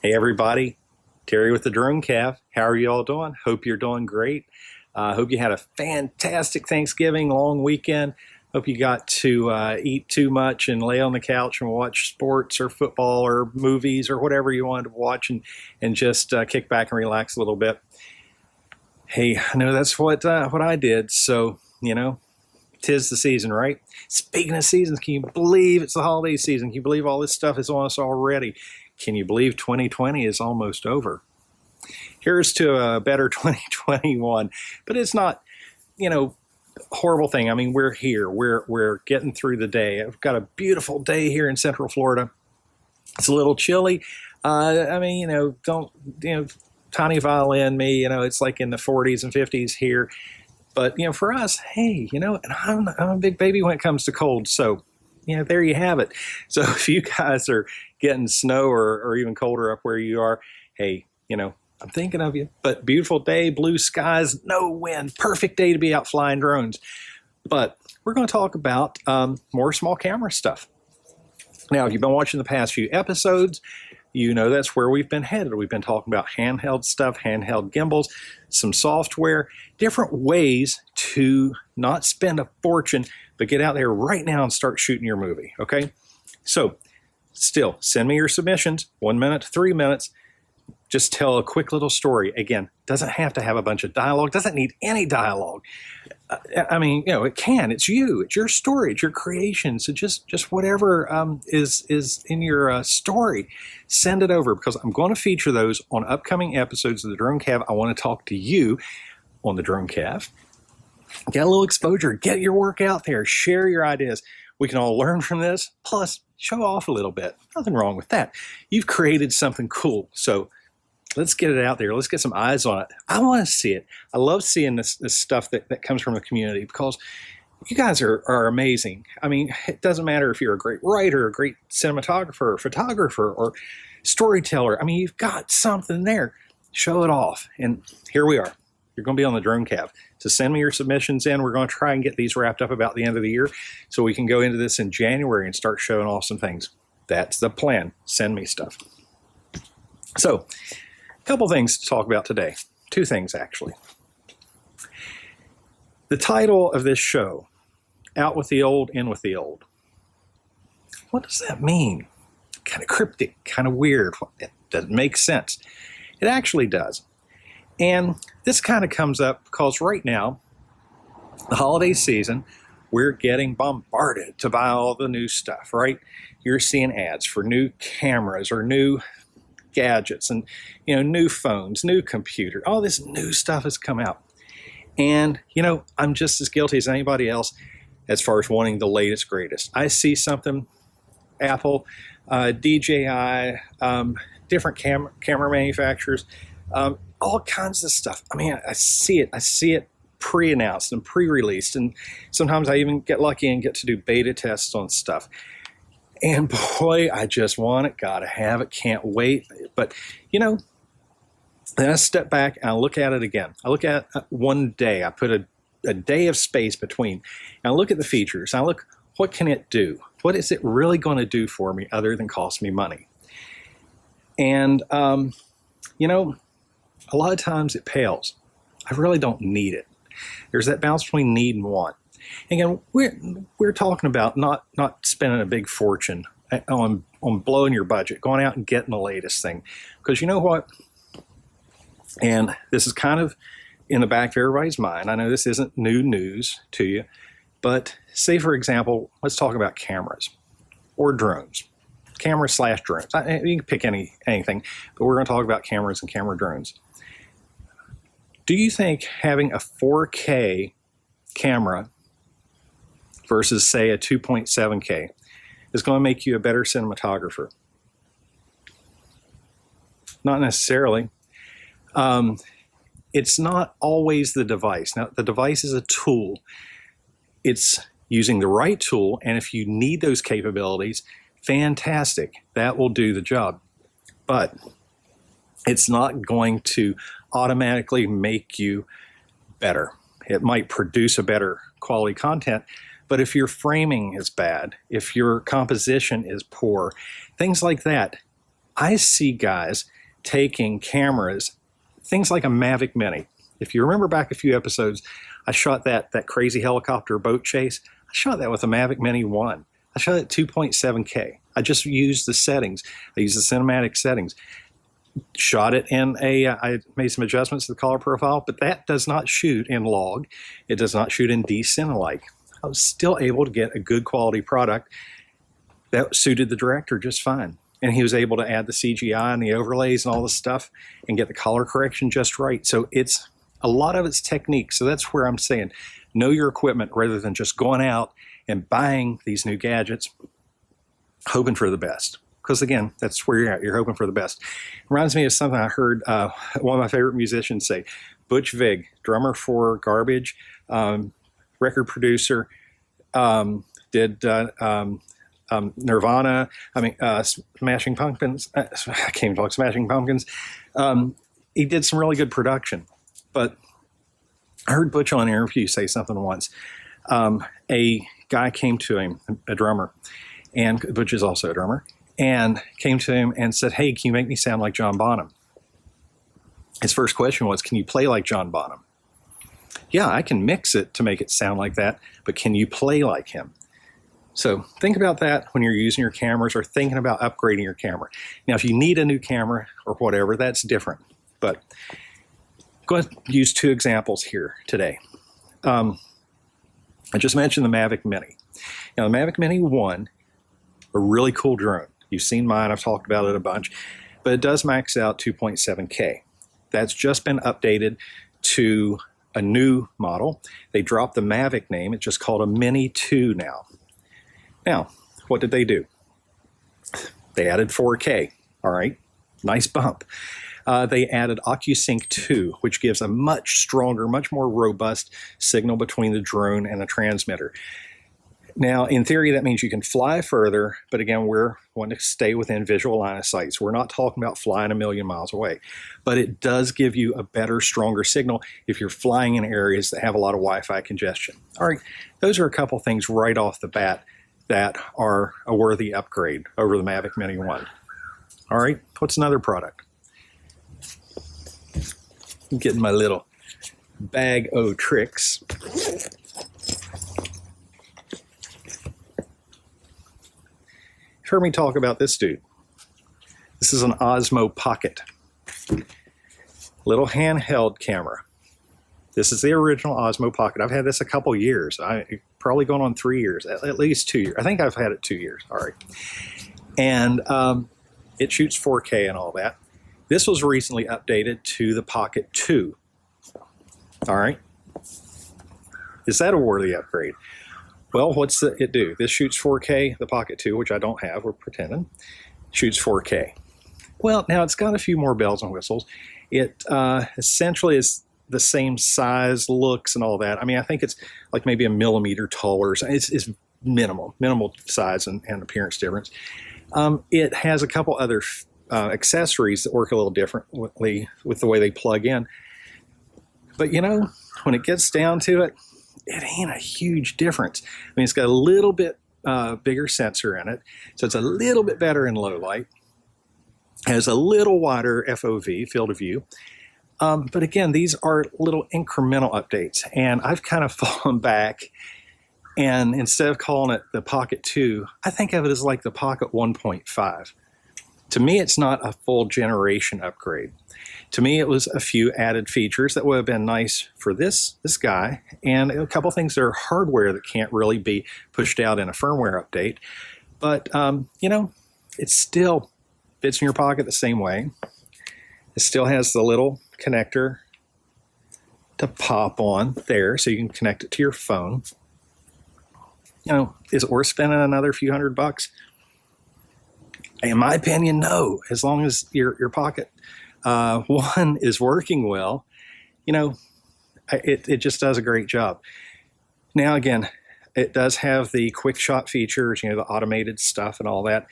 Hey everybody, Terry with the Dronecav. How are you all doing? Hope you're doing great. Hope you had a fantastic Thanksgiving, long weekend. Hope you got to eat too much and lay on the couch and watch sports or football or movies or whatever you wanted to watch and just kick back and relax a little bit. Hey, I know that's what I did, so, you know, 'tis the season, right? Speaking of seasons, can you believe it's the holiday season? Can you believe all this stuff is on us already? Can you believe 2020 is almost over? Here's to a better 2021, but it's not, you know, horrible thing. I mean, we're here. We're getting through the day. I've got a beautiful day here in Central Florida. It's a little chilly. I mean, you know, tiny violin me, you know, it's like in the 40s and 50s here. But, you know, for us, hey, you know, and I'm a big baby when it comes to cold. So, you know, there you have it. So if you guys are getting snow or even colder up where you are, hey, you know, I'm thinking of you. But beautiful day, blue skies, no wind, perfect day to be out flying drones. But we're going to talk about more small camera stuff. Now, if you've been watching the past few episodes, you know that's where we've been headed. We've been talking about handheld stuff, handheld gimbals, some software, different ways to not spend a fortune, but get out there right now and start shooting your movie, okay? So, still, send me your submissions, 1 minute to 3 minutes. Just tell a quick little story. Again, doesn't have to have a bunch of dialogue, doesn't need any dialogue. I mean, you know, it can. It's you. It's your story. It's your creation. So just whatever is in your story, send it over because I'm going to feature those on upcoming episodes of the Dronecav. I want to talk to you on the Dronecav. Get a little exposure. Get your work out there. Share your ideas. We can all learn from this. Plus, show off a little bit. Nothing wrong with that. You've created something cool. So let's get it out there. Let's get some eyes on it. I want to see it. I love seeing this stuff that comes from the community because you guys are amazing. I mean, it doesn't matter if you're a great writer, a great cinematographer, or photographer, or storyteller. I mean, you've got something there. Show it off. And here we are. You're going to be on the Dronecav. So send me your submissions in. We're going to try and get these wrapped up about the end of the year so we can go into this in January and start showing off some things. That's the plan. Send me stuff. So, a couple things to talk about today. Two things, actually. The title of this show, Out with the Old, In with the Old. What does that mean? Kind of cryptic, kind of weird. It doesn't make sense. It actually does. And this kind of comes up because right now, the holiday season, we're getting bombarded to buy all the new stuff, right? You're seeing ads for new cameras or new gadgets and, you know, new phones, new computer, all this new stuff has come out. And, you know, I'm just as guilty as anybody else as far as wanting the latest, greatest. I see something, Apple, DJI, different camera manufacturers, all kinds of stuff. I mean, I see it pre-announced and pre-released, and sometimes I even get lucky and get to do beta tests on stuff. And boy, I just want it, gotta have it, can't wait. But, you know, then I step back and I look at it again. I look at one day, I put a day of space between, and I look at the features. I look, what can it do? What is it really going to do for me other than cost me money? And, you know, a lot of times it pales. I really don't need it. There's that balance between need and want. Again, we're talking about not spending a big fortune on blowing your budget, going out and getting the latest thing. Because you know what? And this is kind of in the back of everybody's mind. I know this isn't new news to you, but say, for example, let's talk about cameras or drones. Cameras/drones. You can pick anything, but we're going to talk about cameras and camera drones. Do you think having a 4K camera versus, say, a 2.7K is going to make you a better cinematographer? Not necessarily. It's not always the device. Now, the device is a tool. It's using the right tool, and if you need those capabilities, fantastic. That will do the job. But it's not going to automatically make you better. It might produce a better quality content, but if your framing is bad, if your composition is poor, things like that, I see guys taking cameras, things like a Mavic Mini. If you remember back a few episodes, I shot that crazy helicopter boat chase. I shot that with a Mavic Mini 1. I shot it at 2.7K. I just used the settings. I used the cinematic settings. Shot it in I made some adjustments to the color profile, but that does not shoot in log. It does not shoot in dcine. I was still able to get a good quality product that suited the director just fine. And he was able to add the CGI and the overlays and all this stuff and get the color correction just right. So it's a lot of it's technique. So that's where I'm saying, know your equipment rather than just going out and buying these new gadgets, hoping for the best. Because again, that's where you're at. You're hoping for the best. It reminds me of something I heard one of my favorite musicians say. Butch Vig, drummer for Garbage, record producer, did Nirvana, Smashing Pumpkins. I can't even talk Smashing Pumpkins. He did some really good production. But I heard Butch on an interview say something once. A guy came to him, a drummer, and Butch is also a drummer, and came to him and said, "Hey, can you make me sound like John Bonham?" His first question was, "Can you play like John Bonham?" "Yeah, I can mix it to make it sound like that, but can you play like him?" So think about that when you're using your cameras or thinking about upgrading your camera. Now, if you need a new camera or whatever, that's different. But go ahead and use two examples here today. I just mentioned the Mavic Mini. Now, the Mavic Mini 1, a really cool drone. You've seen mine. I've talked about it a bunch. But it does max out 2.7K. That's just been updated to a new model. They dropped the Mavic name. It's just called a Mini 2 now. Now, what did they do? They added 4K. All right, nice bump. They added OcuSync 2, which gives a much stronger, much more robust signal between the drone and the transmitter. Now, in theory, that means you can fly further, but again, we're wanting to stay within visual line of sight. So we're not talking about flying a million miles away, but it does give you a better, stronger signal if you're flying in areas that have a lot of Wi-Fi congestion. All right, those are a couple things right off the bat that are a worthy upgrade over the Mavic Mini 1. All right, what's another product? I'm getting my little bag o' tricks. You've heard me talk about this dude. This is an Osmo Pocket. Little handheld camera. This is the original Osmo Pocket. I've had this a couple years. Probably going on 3 years, at least 2 years. I think I've had it 2 years. All right. And it shoots 4K and all that. This was recently updated to the Pocket 2. All right. Is that a worthy upgrade? Well, what's it do? This shoots 4K, the Pocket 2, which I don't have, we're pretending, shoots 4K. Well, now it's got a few more bells and whistles. It essentially is the same size, looks, and all that. I mean, I think it's like maybe a millimeter taller. It's minimal size and appearance difference. It has a couple other accessories that work a little differently with the way they plug in. But you know, when it gets down to it, it ain't a huge difference. I mean, it's got a little bit bigger sensor in it, so it's a little bit better in low light. Has a little wider FOV, field of view. But again, these are little incremental updates, and I've kind of fallen back, and instead of calling it the Pocket 2, I think of it as like the Pocket 1.5. To me, it's not a full generation upgrade. To me, it was a few added features that would have been nice for this guy, and a couple things that are hardware that can't really be pushed out in a firmware update. But, you know, it still fits in your pocket the same way. It still has the little connector to pop on there so you can connect it to your phone. You know, is it worth spending another few $100? In my opinion, no. As long as your Pocket 1 is working well, you know, it just does a great job. Now, again, it does have the quick shot features, you know, the automated stuff and all that.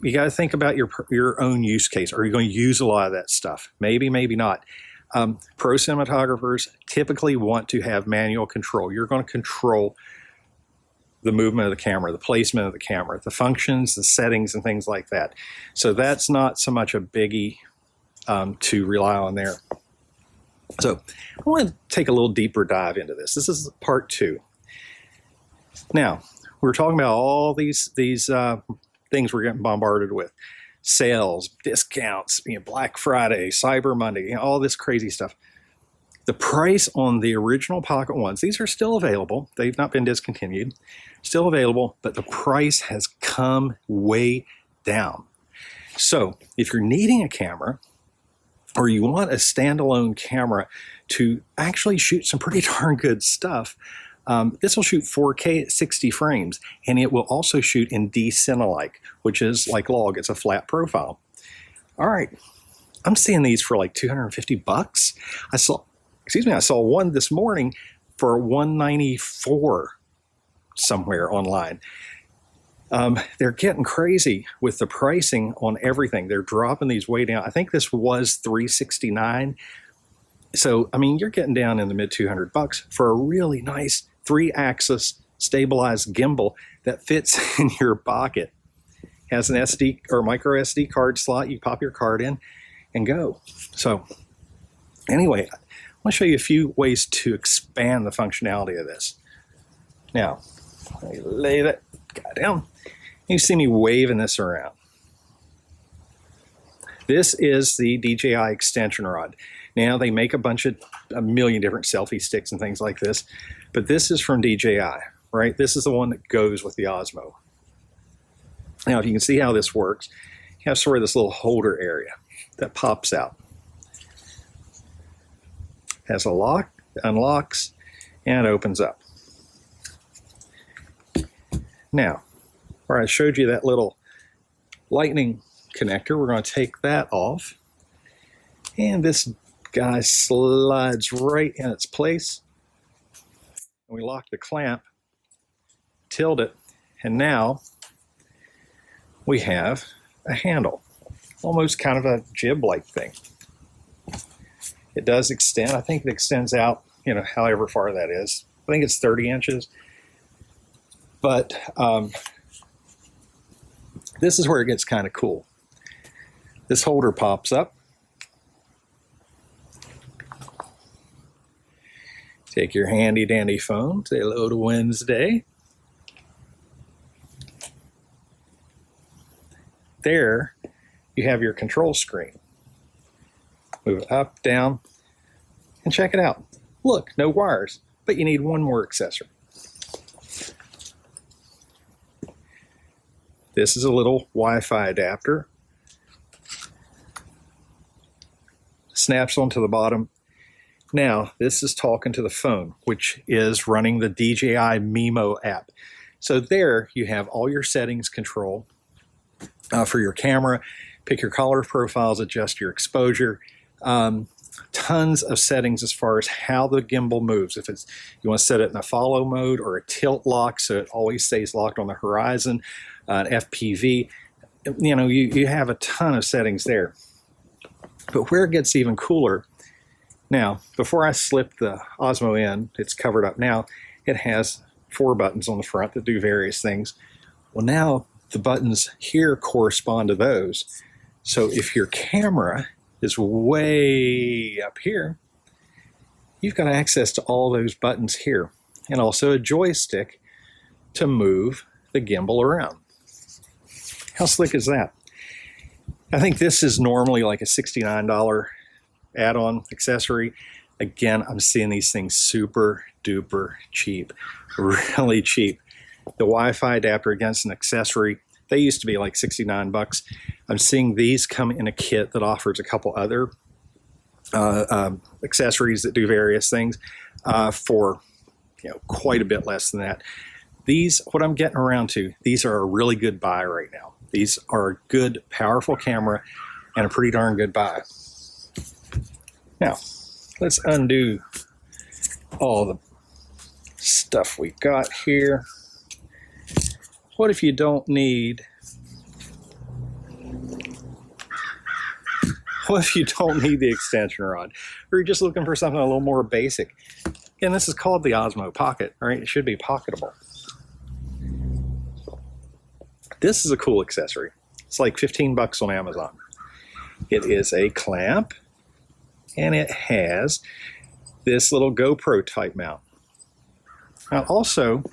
You got to think about your own use case. Are you going to use a lot of that stuff? Maybe, maybe not. Pro cinematographers typically want to have manual control. You're going to control the movement of the camera, the placement of the camera, the functions, the settings, and things like that. So that's not so much a biggie to rely on there. So I want to take a little deeper dive into this. This is part 2. Now, we're talking about all these things we're getting bombarded with. Sales, discounts, Black Friday, Cyber Monday, all this crazy stuff. The price on the original Pocket ones, these are still available. They've not been discontinued. Still available, but the price has come way down. So if you're needing a camera, or you want a standalone camera to actually shoot some pretty darn good stuff, this will shoot 4K at 60 frames, and it will also shoot in dcine-like, which is like log. It's a flat profile. All right, I'm seeing these for like $250. I saw one this morning for $194 somewhere online. They're getting crazy with the pricing on everything. They're dropping these way down. I think this was $369. So, I mean, you're getting down in the mid $200 for a really nice 3-axis stabilized gimbal that fits in your pocket. Has an SD or micro SD card slot. You pop your card in and go. So, anyway, I want to show you a few ways to expand the functionality of this. Now, let me lay that guy down. You see me waving this around. This is the DJI Extension Rod. Now, they make a million different selfie sticks and things like this, but this is from DJI, right? This is the one that goes with the Osmo. Now, if you can see how this works, you have sort of this little holder area that pops out. Has a lock, unlocks, and opens up. Now, where I showed you that little lightning connector, we're going to take that off. And this guy slides right in its place. And we lock the clamp, tilt it, and now we have a handle. Almost kind of a jib-like thing. It does extend. I think it extends out, however far that is. I think it's 30 inches. But this is where it gets kind of cool. This holder pops up. Take your handy dandy phone, say hello to Wednesday. There you have your control screen. Move it up, down, and check it out. Look, no wires, but you need one more accessory. This is a little Wi-Fi adapter. Snaps onto the bottom. Now, this is talking to the phone, which is running the DJI Mimo app. So there you have all your settings control for your camera. Pick your color profiles, adjust your exposure. Tons of settings as far as how the gimbal moves. If you want to set it in a follow mode or a tilt lock so it always stays locked on the horizon, an FPV, you have a ton of settings there. But where it gets even cooler, now, before I slip the Osmo in, it's covered up now, it has 4 buttons on the front that do various things. Well, now the buttons here correspond to those. So if your camera is way up here, you've got access to all those buttons here, and also a joystick to move the gimbal around. How slick is that? I think this is normally like a $69 add-on accessory. Again, I'm seeing these things super duper cheap, really cheap. The Wi-Fi adapter against an accessory, they used to be like $69. I'm seeing these come in a kit that offers a couple other accessories that do various things for quite a bit less than that. These, what I'm getting around to, these are a really good buy right now. These are a good, powerful camera and a pretty darn good buy. Now, let's undo all the stuff we got here. What if you don't need the extension rod, or you're just looking for something a little more basic? And this is called the Osmo Pocket, right? It should be pocketable. This is a cool accessory. It's like 15 bucks on Amazon. It is a clamp, and it has this little GoPro type mount. Now, it also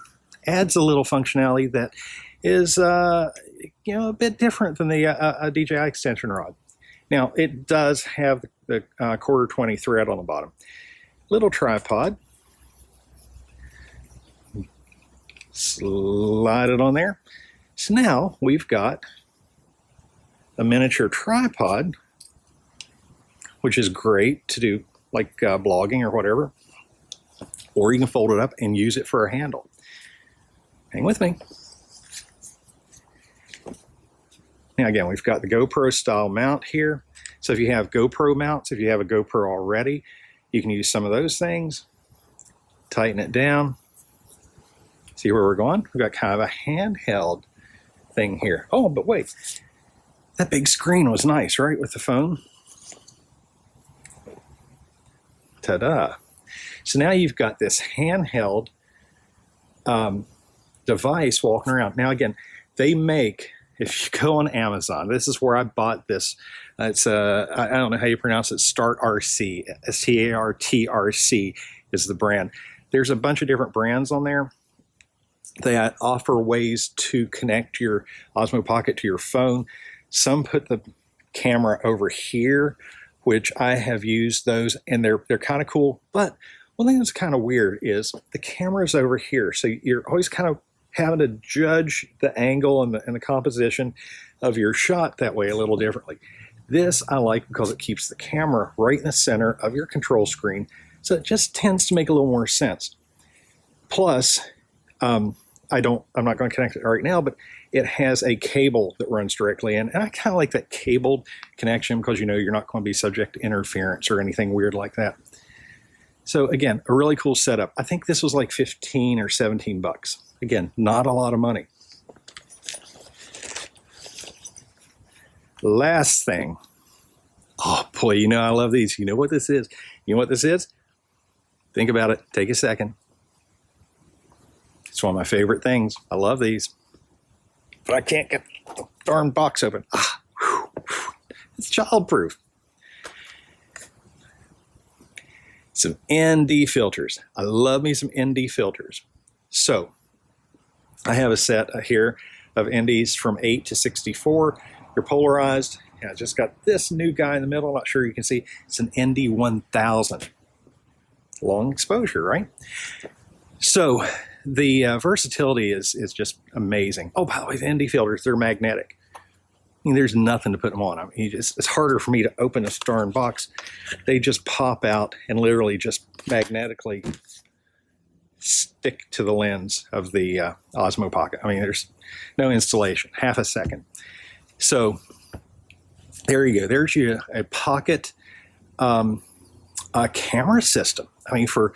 adds a little functionality that is a bit different than the DJI Extension Rod. Now, it does have the quarter 20 thread on the bottom. Little tripod. Slide it on there. So now we've got a miniature tripod, which is great to do like blogging or whatever. Or you can fold it up and use it for a handle. Hang with me. Now again, we've got the GoPro style mount here. So if you have GoPro mounts, if you have a GoPro already, you can use some of those things. Tighten it down. See where we're going? We've got kind of a handheld thing here. Oh, but wait. That big screen was nice, right, with the phone? Ta-da. So now you've got this handheld device walking around. Now again, they make, if you go on Amazon, this is where I bought this. It's I don't know how you pronounce it, Start RC, STARTRC is the brand. There's a bunch of different brands on there that offer ways to connect your Osmo Pocket to your phone. Some put the camera over here, which I have used those, and they're kind of cool. But one thing that's kind of weird is the camera's over here, so you're always kind of having to judge the angle and the composition of your shot that way a little differently. This I like because it keeps the camera right in the center of your control screen, so it just tends to make a little more sense. Plus, I'm not going to connect it right now, but it has a cable that runs directly in, and I kind of like that cabled connection because you're not going to be subject to interference or anything weird like that. So again, a really cool setup. I think this was like 15 or 17 bucks. Again, not a lot of money. Last thing. Oh boy, I love these. You know what this is? You know what this is? Think about it. Take a second. It's one of my favorite things. I love these. But I can't get the darn box open. It's childproof. Some ND filters. I love me some ND filters. So I have a set here of NDs from 8 to 64. They're polarized. And I just got this new guy in the middle. I'm not sure you can see. It's an ND 1000. Long exposure, right? So the versatility is just amazing. Oh, by the way, the ND filters, they're magnetic. I mean, there's nothing to put them on. I mean, it's harder for me to open this darn box. They just pop out and literally just magnetically stick to the lens of the Osmo Pocket. I mean, there's no installation, half a second. So there you go. There's you a Pocket a camera system. I mean, for,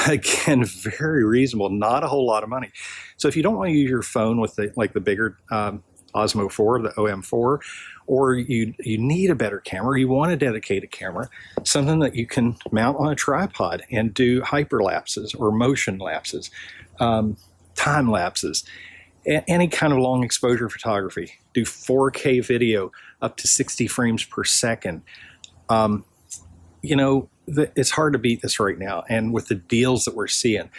again, very reasonable, not a whole lot of money. So if you don't want to use your phone with the bigger Osmo 4, the OM4, or you need a better camera, you want a dedicated camera, something that you can mount on a tripod and do hyperlapses or motion lapses, time lapses, any kind of long exposure photography, do 4K video up to 60 frames per second. It's hard to beat this right now, and with the deals that we're seeing.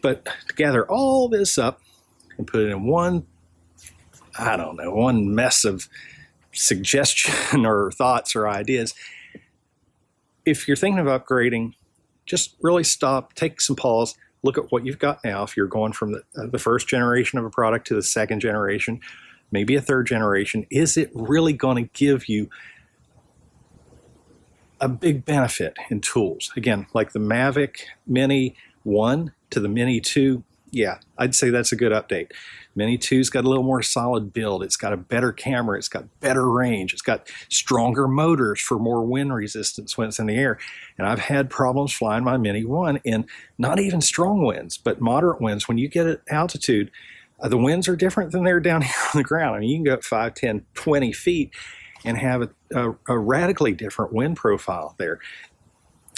But to gather all this up and put it in one mess of suggestion or thoughts or ideas, if you're thinking of upgrading, just really stop, take some pause, look at what you've got now. If you're going from the first generation of a product to the second generation, maybe a third generation, is it really going to give you a big benefit in tools? Again, like the Mavic Mini 1 to the Mini 2, yeah, I'd say that's a good update. Mini 2's got a little more solid build. It's got a better camera. It's got better range. It's got stronger motors for more wind resistance when it's in the air. And I've had problems flying my Mini 1 in not even strong winds, but moderate winds. When you get at altitude, the winds are different than they're down here on the ground. I mean, you can go up 5, 10, 20 feet and have a radically different wind profile there.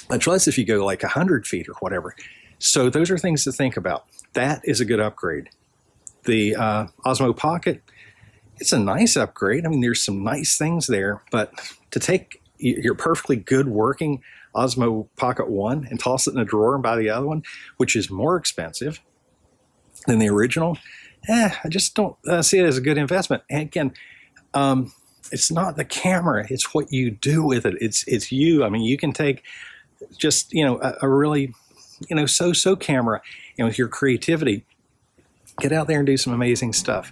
Much less if you go like 100 feet or whatever. So those are things to think about. That is a good upgrade. The Osmo Pocket, it's a nice upgrade. I mean, there's some nice things there, but to take your perfectly good working Osmo Pocket 1 and toss it in a drawer and buy the other one, which is more expensive than the original, I just don't see it as a good investment. And again, it's not the camera, it's what you do with it. It's you. I mean, you can take just, a really, so camera, and with your creativity, get out there and do some amazing stuff.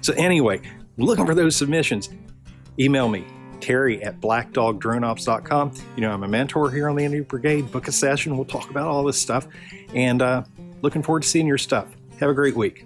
So anyway, looking for those submissions, email me, terry@blackdogdroneops.com. I'm a mentor here on the Indie Brigade. Book a session. We'll talk about all this stuff. And looking forward to seeing your stuff. Have a great week.